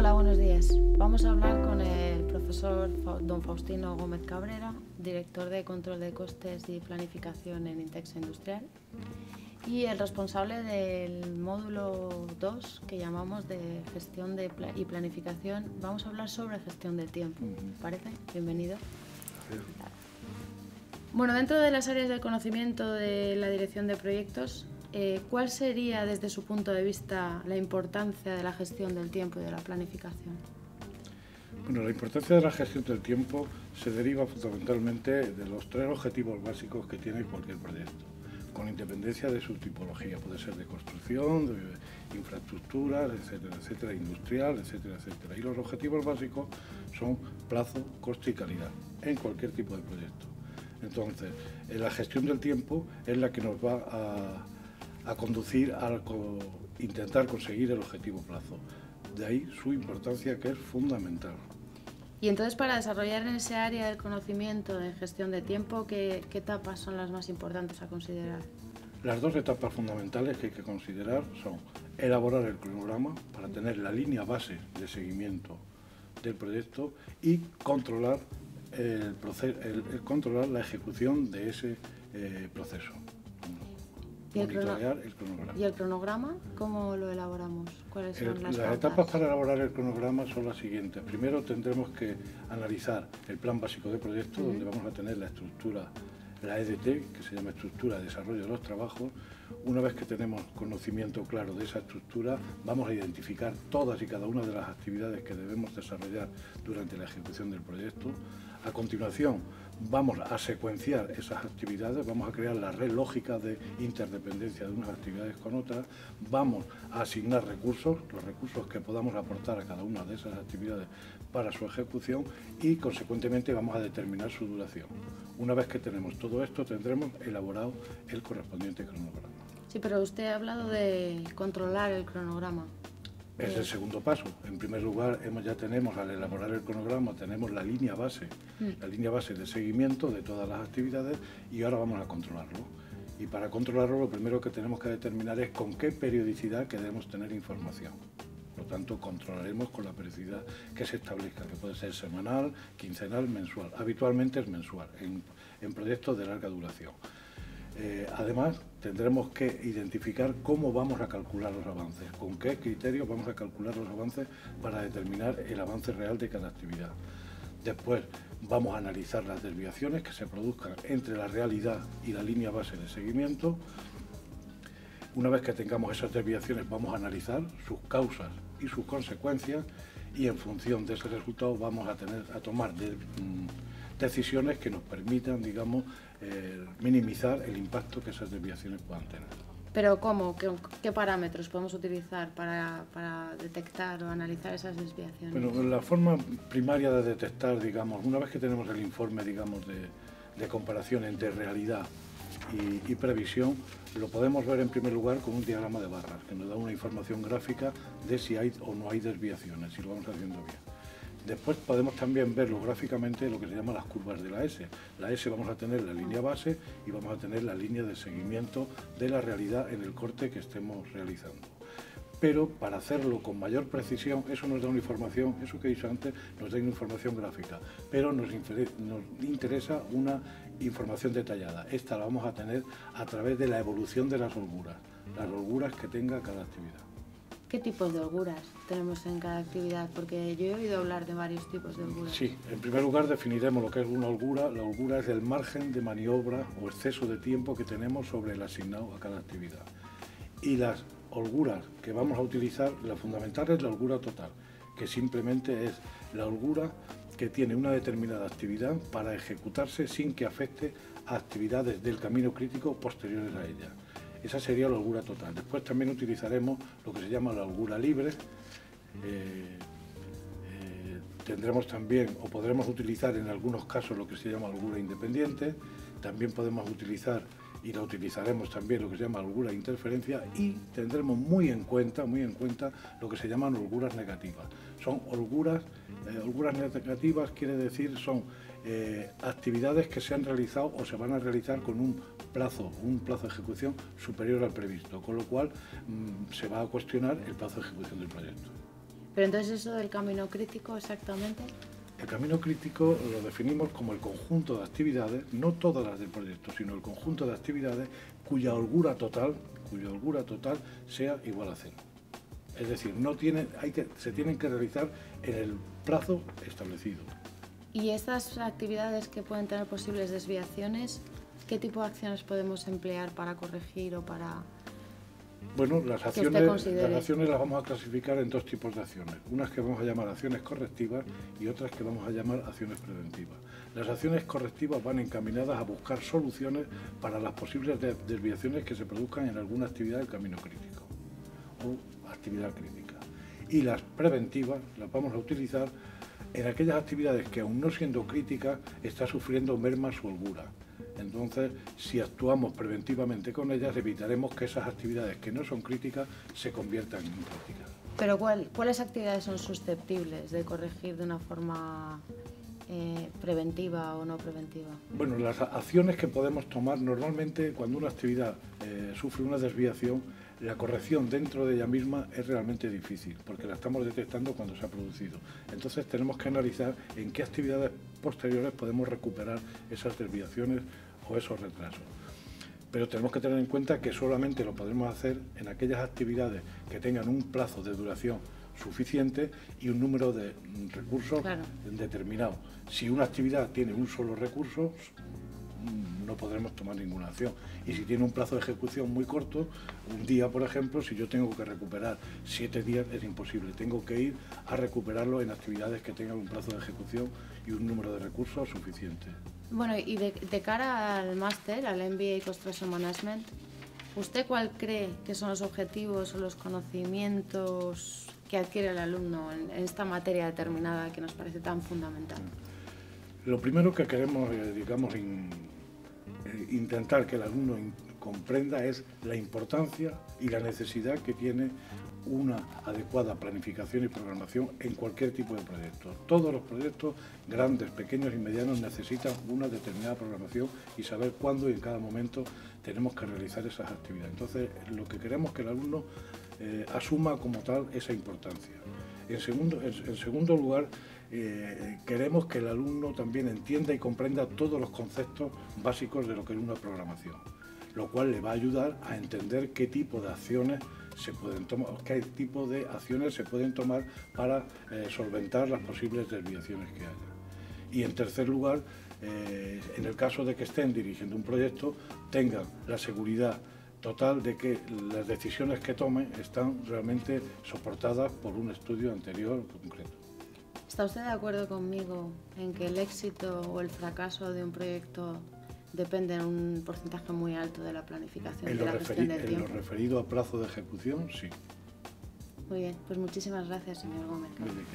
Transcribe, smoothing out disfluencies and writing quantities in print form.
Hola, buenos días. Vamos a hablar con el profesor don Faustino Gómez Cabrera, director de Control de Costes y Planificación en Indtexa Industrial, y el responsable del módulo 2 que llamamos de Gestión y Planificación. Vamos a hablar sobre gestión del tiempo, ¿parece? Bienvenido. Bueno, dentro de las áreas del conocimiento de la dirección de proyectos, ¿cuál sería desde su punto de vista la importancia de la gestión del tiempo y de la planificación? Bueno, la importancia de la gestión del tiempo se deriva fundamentalmente de los tres objetivos básicos que tiene cualquier proyecto, con independencia de su tipología. Puede ser de construcción, de infraestructuras, etcétera, etcétera, industrial, etcétera, etcétera. Y los objetivos básicos son plazo, coste y calidad en cualquier tipo de proyecto. Entonces, la gestión del tiempo es la que nos va a conducir a intentar conseguir el objetivo plazo. De ahí su importancia, que es fundamental. Y entonces, para desarrollar en ese área del conocimiento de gestión de tiempo, ¿qué etapas son las más importantes a considerar? Las dos etapas fundamentales que hay que considerar son elaborar el cronograma para tener la línea base de seguimiento del proyecto y controlar controlar la ejecución de ese proceso. ¿Y el cronograma cómo lo elaboramos? ¿Cuáles son las etapas para elaborar el cronograma son las siguientes. Primero tendremos que analizar el plan básico de proyecto, donde vamos a tener la estructura, la EDT, que se llama Estructura de Desarrollo de los Trabajos. Una vez que tenemos conocimiento claro de esa estructura, vamos a identificar todas y cada una de las actividades que debemos desarrollar durante la ejecución del proyecto. A continuación, vamos a secuenciar esas actividades, vamos a crear la red lógica de interdependencia de unas actividades con otras, vamos a asignar recursos, los recursos que podamos aportar a cada una de esas actividades para su ejecución y, consecuentemente, vamos a determinar su duración. Una vez que tenemos todo esto, tendremos elaborado el correspondiente cronograma. Sí, pero usted ha hablado de controlar el cronograma. Es el segundo paso. En primer lugar, ya tenemos, al elaborar el cronograma, tenemos la línea base de seguimiento de todas las actividades y ahora vamos a controlarlo. Y para controlarlo, lo primero que tenemos que determinar es con qué periodicidad queremos tener información. Por lo tanto, controlaremos con la periodicidad que se establezca, que puede ser semanal, quincenal, mensual. Habitualmente es mensual, en proyectos de larga duración. Además, tendremos que identificar cómo vamos a calcular los avances, con qué criterios vamos a calcular los avances para determinar el avance real de cada actividad. Después vamos a analizar las desviaciones que se produzcan entre la realidad y la línea base de seguimiento. Una vez que tengamos esas desviaciones, vamos a analizar sus causas y sus consecuencias y en función de ese resultado vamos a tomar decisiones que nos permitan, digamos, minimizar el impacto que esas desviaciones puedan tener. ¿Pero cómo? ¿Qué parámetros podemos utilizar para detectar o analizar esas desviaciones? Bueno, la forma primaria de detectar, digamos, una vez que tenemos el informe, digamos, de comparación entre realidad y previsión, lo podemos ver en primer lugar con un diagrama de barras, que nos da una información gráfica de si hay o no hay desviaciones, si lo vamos haciendo bien. Después podemos también verlo gráficamente lo que se llama las curvas de la S. La S vamos a tener la línea base y vamos a tener la línea de seguimiento de la realidad en el corte que estemos realizando. Pero para hacerlo con mayor precisión, eso nos da una información, eso que he dicho antes, nos da una información gráfica, pero nos interesa una información detallada. Esta la vamos a tener a través de la evolución de las holguras que tenga cada actividad. ¿Qué tipos de holguras tenemos en cada actividad? Porque yo he oído hablar de varios tipos de holguras. Sí, en primer lugar definiremos lo que es una holgura. La holgura es el margen de maniobra o exceso de tiempo que tenemos sobre el asignado a cada actividad. Y las holguras que vamos a utilizar, la fundamental es la holgura total, que simplemente es la holgura que tiene una determinada actividad para ejecutarse sin que afecte a actividades del camino crítico posteriores a ella. Esa sería la holgura total. Después también utilizaremos lo que se llama la holgura libre. Tendremos también, o podremos utilizar en algunos casos, lo que se llama holgura independiente. También podemos utilizar, y la utilizaremos también, lo que se llama holgura interferencia. Y tendremos muy en cuenta lo que se llaman holguras negativas. Son holguras negativas, quiere decir, son actividades que se han realizado o se van a realizar con un plazo de ejecución superior al previsto, con lo cual se va a cuestionar el plazo de ejecución del proyecto. Pero entonces eso del camino crítico exactamente... El camino crítico lo definimos como el conjunto de actividades, no todas las del proyecto, sino el conjunto de actividades cuya holgura total sea igual a cero. Es decir, se tienen que realizar en el plazo establecido. ¿Y estas actividades que pueden tener posibles desviaciones, qué tipo de acciones podemos emplear para corregir o para...? Bueno, las acciones las vamos a clasificar en dos tipos de acciones. Unas que vamos a llamar acciones correctivas y otras que vamos a llamar acciones preventivas. Las acciones correctivas van encaminadas a buscar soluciones para las posibles desviaciones que se produzcan en alguna actividad del camino crítico o actividad crítica. Y las preventivas las vamos a utilizar en aquellas actividades que, aun no siendo críticas, está sufriendo merma su holgura. Entonces, si actuamos preventivamente con ellas, evitaremos que esas actividades que no son críticas se conviertan en críticas. ¿Pero cuáles actividades son susceptibles de corregir de una forma preventiva o no preventiva? Bueno, las acciones que podemos tomar normalmente cuando una actividad sufre una desviación, la corrección dentro de ella misma es realmente difícil, porque la estamos detectando cuando se ha producido. Entonces tenemos que analizar en qué actividades posteriores podemos recuperar esas desviaciones o esos retrasos. Pero tenemos que tener en cuenta que solamente lo podremos hacer en aquellas actividades que tengan un plazo de duración suficiente y un número de recursos determinado. Si una actividad tiene un solo recurso, no podremos tomar ninguna acción. Y si tiene un plazo de ejecución muy corto, un día, por ejemplo, si yo tengo que recuperar 7 días, es imposible. Tengo que ir a recuperarlo en actividades que tengan un plazo de ejecución y un número de recursos suficiente. Bueno, y de cara al máster, al MBA Construction Management, ¿usted cuál cree que son los objetivos o los conocimientos que adquiere el alumno en esta materia determinada que nos parece tan fundamental? Lo primero que queremos, intentar que el alumno comprenda es la importancia y la necesidad que tiene una adecuada planificación y programación en cualquier tipo de proyecto. Todos los proyectos, grandes, pequeños y medianos, necesitan una determinada programación y saber cuándo y en cada momento tenemos que realizar esas actividades. Entonces, lo que queremos es que el alumno asuma como tal esa importancia. En segundo lugar, queremos que el alumno también entienda y comprenda todos los conceptos básicos de lo que es una programación, lo cual le va a ayudar a entender qué tipo de acciones se pueden tomar para solventar las posibles desviaciones que haya. Y en tercer lugar, en el caso de que estén dirigiendo un proyecto, tengan la seguridad total de que las decisiones que tomen están realmente soportadas por un estudio anterior concreto. ¿Está usted de acuerdo conmigo en que el éxito o el fracaso de un proyecto depende en un porcentaje muy alto de la planificación y de la gestión del tiempo? En lo referido a plazo de ejecución, sí. Muy bien, pues muchísimas gracias, señor Gómez. Muy bien.